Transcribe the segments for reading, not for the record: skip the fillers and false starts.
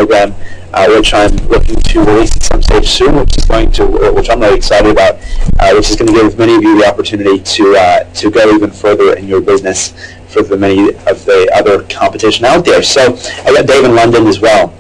program, which I'm looking to release at some stage soon, which I'm really excited about, which is going to give many of you the opportunity to go even further in your business for the many of the other competition out there. So I got Dave in London as well.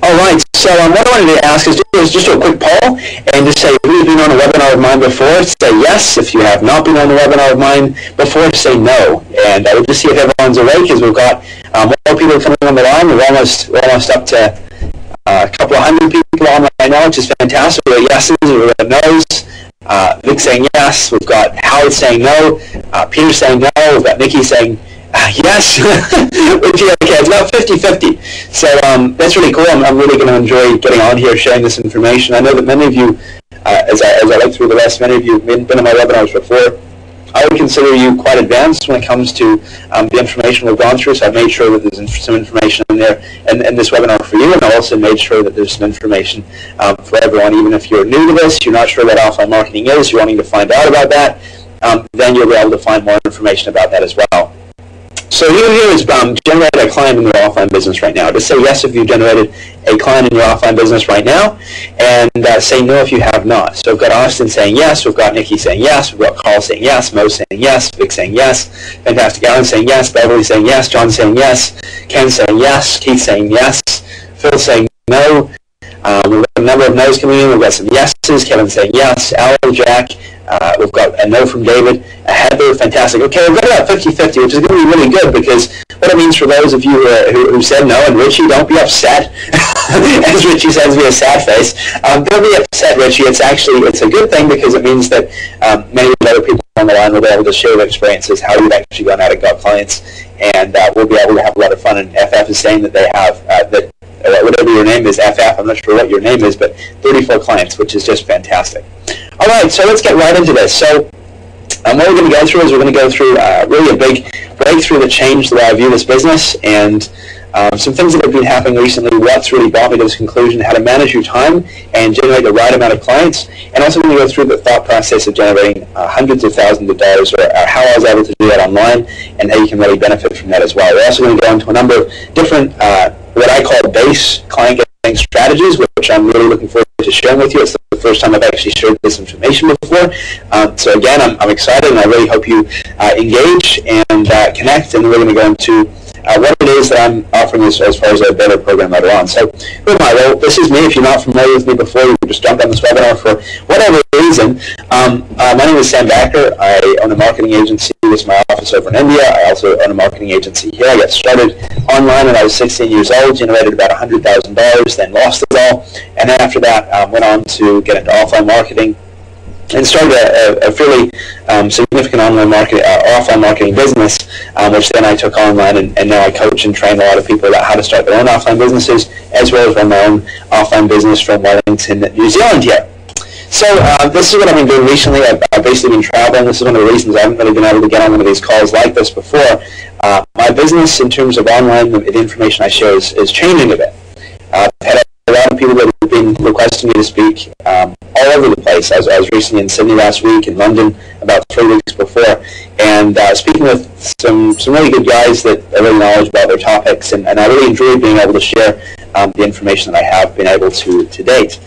All right, so what I wanted to ask is just do a quick poll and just say, who has been on a webinar of mine before? Say yes. If you have not been on a webinar of mine before, say no. And we'll just see if everyone's awake, because we've got more people coming on the line. We're almost up to a couple of hundred people on right now, which is fantastic. We've got yeses, we've got no's. Vic saying yes. We've got Howard saying no. Peter saying no. We've got Nikki saying yes. Okay, it's about 50-50. So that's really cool. I'm really going to enjoy getting on here, sharing this information. I know that many of you, as I look through the rest, many of you have been on my webinars before. I would consider you quite advanced when it comes to the information we've gone through, so I've made sure that there's some information in there in this webinar for you, and I also made sure that there's some information for everyone. Even if you're new to this, you're not sure what offline marketing is, you're wanting to find out about that, then you'll be able to find more information about that as well. So here is generate a client in your offline business right now. Just say yes if you've generated a client in your offline business right now, and say no if you have not. So we've got Austin saying yes, we've got Nikki saying yes, we've got Carl saying yes, Mo saying yes, Vic saying yes, Fantastic Alan saying yes, Beverly saying yes, John saying yes, Ken saying yes, Keith saying yes, Phil saying no. We've got a number of no's coming in. We've got some yeses. Kevin saying yes. Alan, Jack. We've got a no from David. Heather, fantastic. Okay, we've got about 50-50, which is going to be really good, because what it means for those of you who said no, and Richie, don't be upset. As Richie sends me a sad face. Don't be upset, Richie. It's a good thing, because it means that many of the other people on the line will be able to share their experiences, how you've actually gone out and got clients, and we'll be able to have a lot of fun. And FF is saying that they have whatever your name is, FF, I'm not sure what your name is, but 34 clients, which is just fantastic. All right, so let's get right into this. So what we're going to go through is we're going to go through really a big breakthrough that changed the way I view this business, and some things that have been happening recently, what's really brought me to this conclusion, how to manage your time and generate the right amount of clients, and also going to go through the thought process of generating hundreds of thousands of dollars, or how I was able to do that online, and how you can really benefit from that as well. We're also going to go into a number of different what I call base client getting strategies, which I'm really looking forward to sharing with you. It's the first time I've actually shared this information before. So again, I'm excited, and I really hope you engage and connect, and we're going to go into what it is that I'm offering as far as a better program later on. So who am I? Well, this is me. If you're not familiar with me before, you just jumped on this webinar for whatever reason. My name is Sam Backer. I own a marketing agency. This is my office over in India. I also own a marketing agency here. I got started online when I was 16 years old, generated about $100,000, then lost it all, and then after that went on to get into offline marketing, and started a fairly significant offline marketing business, which then I took online, and now I coach and train a lot of people about how to start their own offline businesses, as well as run my own offline business from Wellington, New Zealand here. So this is what I've been doing recently. I've basically been traveling. This is one of the reasons I haven't really been able to get on one of these calls like this before. My business, in terms of online, the information I share is changing a bit. I've had a lot of people that have been requesting me to speak all over the place. I was recently in Sydney last week, in London about 3 weeks before, and speaking with some really good guys that are really knowledgeable about their topics, and I really enjoy being able to share the information that I have been able to date.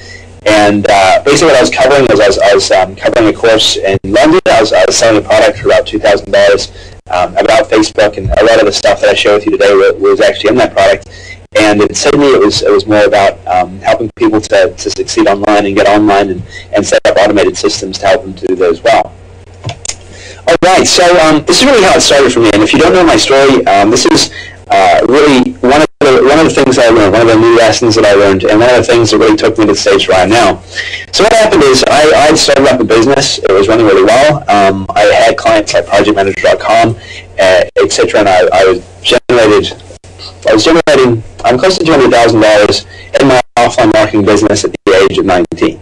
And basically what I was covering was I was covering a course in London. I was selling a product for about $2,000 about Facebook, and a lot of the stuff that I share with you today was actually in that product. And in Sydney, it was more about helping people to succeed online and get online and set up automated systems to help them to do that as well. All right, so this is really how it started for me. And if you don't know my story, this is really one of the things I learned, one of the new lessons that I learned, and one of the things that really took me to the stage where I am now. So what happened is I started up a business. It was running really well. I had clients like ProjectManager.com, etc., and I was generating close to $200,000 in my offline marketing business at the age of 19.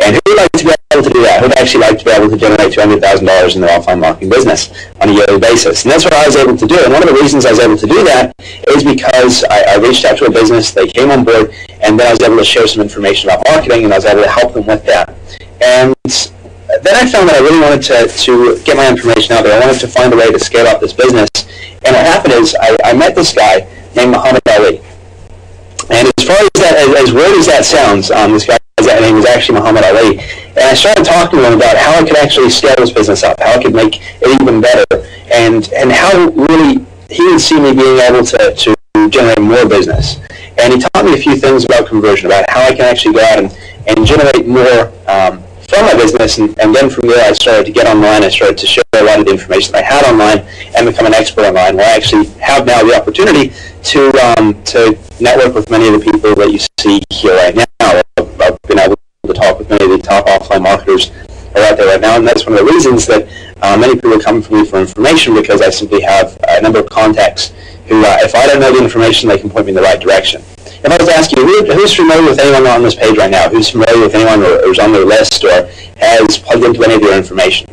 And who would like to be able to do that? Who would actually like to be able to generate $200,000 in their offline marketing business on a yearly basis? And that's what I was able to do. And one of the reasons I was able to do that is because I reached out to a business, they came on board, and then I was able to share some information about marketing, and I was able to help them with that. And then I found that I really wanted to get my information out there. I wanted to find a way to scale up this business. And what happened is I met this guy named Muhammad Ali. as weird as that sounds, this guy's name is actually Muhammad Ali, and I started talking to him about how I could actually scale this business up, how I could make it even better, and how really he would see me being able to generate more business. And he taught me a few things about conversion, about how I can actually go out and generate more from my business, and then from there I started to get online. I started to share a lot of the information that I had online and become an expert online, where I actually have now the opportunity to network with many of the people that you see here right now. I've been able to talk with many of the top offline marketers are out there right now, and that's one of the reasons that many people are coming to me for information, because I simply have a number of contacts who, if I don't know the information, they can point me in the right direction. If I was to ask you, who's familiar with anyone on this page right now? Who's familiar with anyone who's on their list or has plugged into any of your information?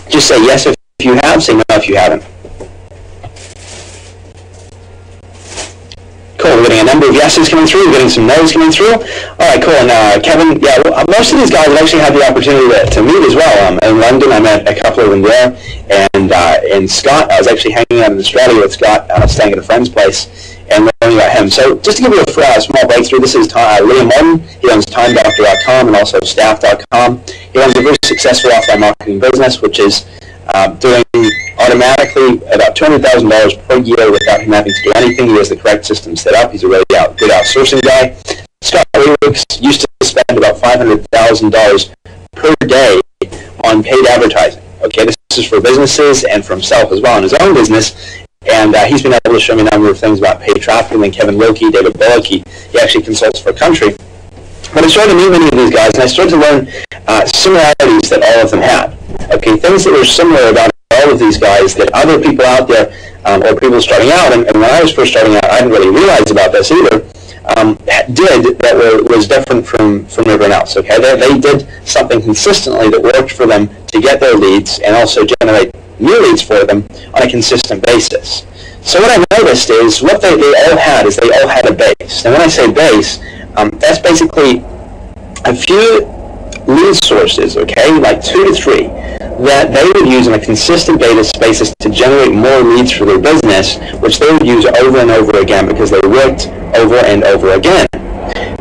Just say yes if you have, say no if you haven't. Cool, we're getting a number of yeses coming through, we're getting some no's coming through. All right, cool, and Kevin, yeah, most of these guys have actually had the opportunity to meet as well. In London, I met a couple of them there, and in Scott, I was actually hanging out in Australia with Scott, staying at a friend's place, and learning about him. So just to give you a small breakthrough, this is Liam Morton. He owns TimeDoctor.com and also Staff.com. He runs a very successful offline marketing business, which is doing automatically about $200,000 per year without him having to do anything. He has the correct system set up. He's a really good outsourcing guy. Scott Rewigs used to spend about $500,000 per day on paid advertising. Okay, this is for businesses and for himself as well in his own business. And he's been able to show me a number of things about paid traffic. And then Kevin Wilkie, David Bullock, he actually consults for a country. But I started to meet many of these guys, and I started to learn similarities that all of them had. Okay, things that were similar about all of these guys that other people out there, or people starting out, and when I was first starting out, I didn't really realize about this either, did that was different from everyone else. Okay, they did something consistently that worked for them to get their leads and also generate new leads for them on a consistent basis. So what I noticed is what they all had is they all had a base. And when I say base, that's basically a few lead sources, okay, like 2 to 3, that they would use on a consistent basis to generate more leads for their business, which they would use over and over again because they worked over and over again.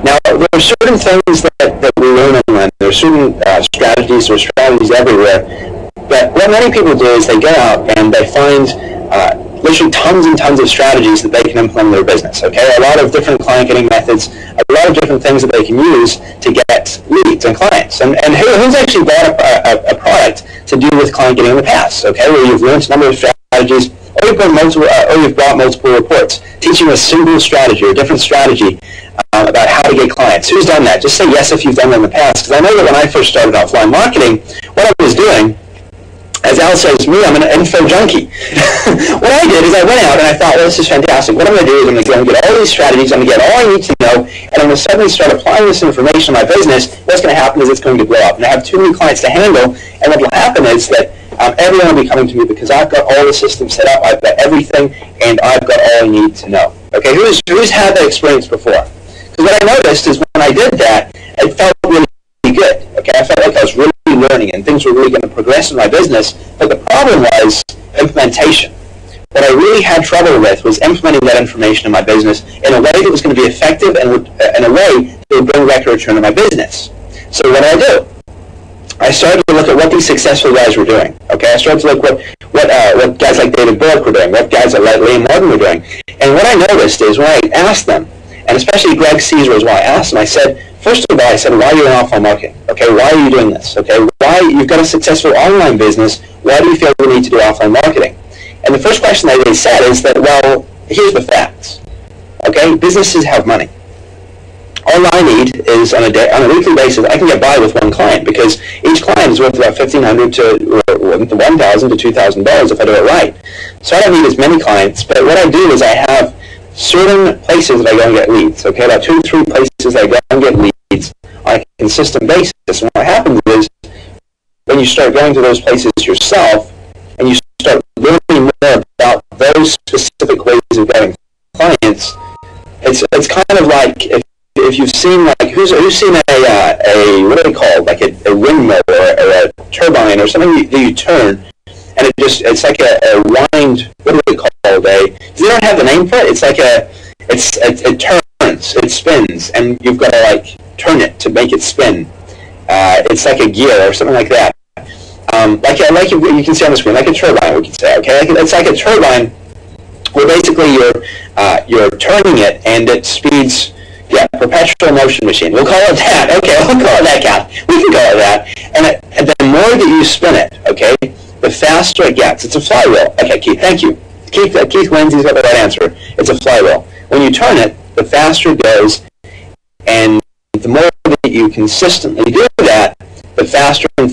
Now, there are certain things that we learn online. There are certain strategies everywhere. But what many people do is they go out and they find literally tons and tons of strategies that they can implement in their business. Okay, a lot of different client getting methods, a lot of different things that they can use to get leads and clients. And who's actually bought a product to do with client getting in the past? Okay, where you've learned a number of strategies, or you've brought multiple reports teaching a single strategy or a different strategy about how to get clients. Who's done that? Just say yes if you've done that in the past. Because I know that when I first started offline marketing, what I was doing, as Al says, me, I'm an info junkie. What I did is I went out and I thought, well, this is fantastic. What I'm going to do is I'm going to go and get all these strategies, I'm going to get all I need to know, and I'm going to suddenly start applying this information in my business. What's going to happen is it's going to blow up. And I have too many clients to handle, and what will happen is that everyone will be coming to me because I've got all the systems set up, I've got everything, and I've got all I need to know. Okay, who's had that experience before? Because what I noticed is when I did that, it felt really good. Okay, I felt like I was really learning and things were really going to progress in my business, but the problem was implementation. What I really had trouble with was implementing that information in my business in a way that was going to be effective and in a way that would bring record return to my business. So what did I do? I started to look at what these successful guys were doing. Okay, I started to look what guys like David Bullock were doing, what guys like Liam Morton were doing. And what I noticed is when I asked them, and especially Greg Caesar was when I asked him, I said, first of all, I said, why are you in offline marketing? Okay, why are you doing this? Okay, why you've got a successful online business, why do you feel the need to do offline marketing? And the first question that they said is that, well, here's the facts. Okay, businesses have money. All I need is on a weekly basis, I can get by with one client because each client is worth about $1,500 to $1,000 to $2,000 if I do it right. So I don't need as many clients, but what I do is I have certain places that I go and get leads. Okay, about 2 to 3 places I go and get leads on a consistent basis. And what happens is when you start going to those places yourself and you start learning more about those specific ways of getting clients, it's kind of like if you've seen like who's seen a what are they called, like a windmill or a turbine or something that you turn and it's like a wind, what are they called? They don't have the name for it. It's like it turns. it spins, and you've got to like turn it to make it spin. It's like a gear or something like that. Like you can see on the screen, like a turbine, we can say. Okay, it's like a turbine where basically you're turning it and it speeds. Yeah, perpetual motion machine. We'll call it that. Okay, we'll call it that, Kath. We can call it that. And the more that you spin it, okay, the faster it gets. It's a flywheel. Okay, Keith, thank you. Keith wins. He's got the right answer. It's a flywheel. When you turn it, the faster it goes, and the more that you consistently do that, the faster and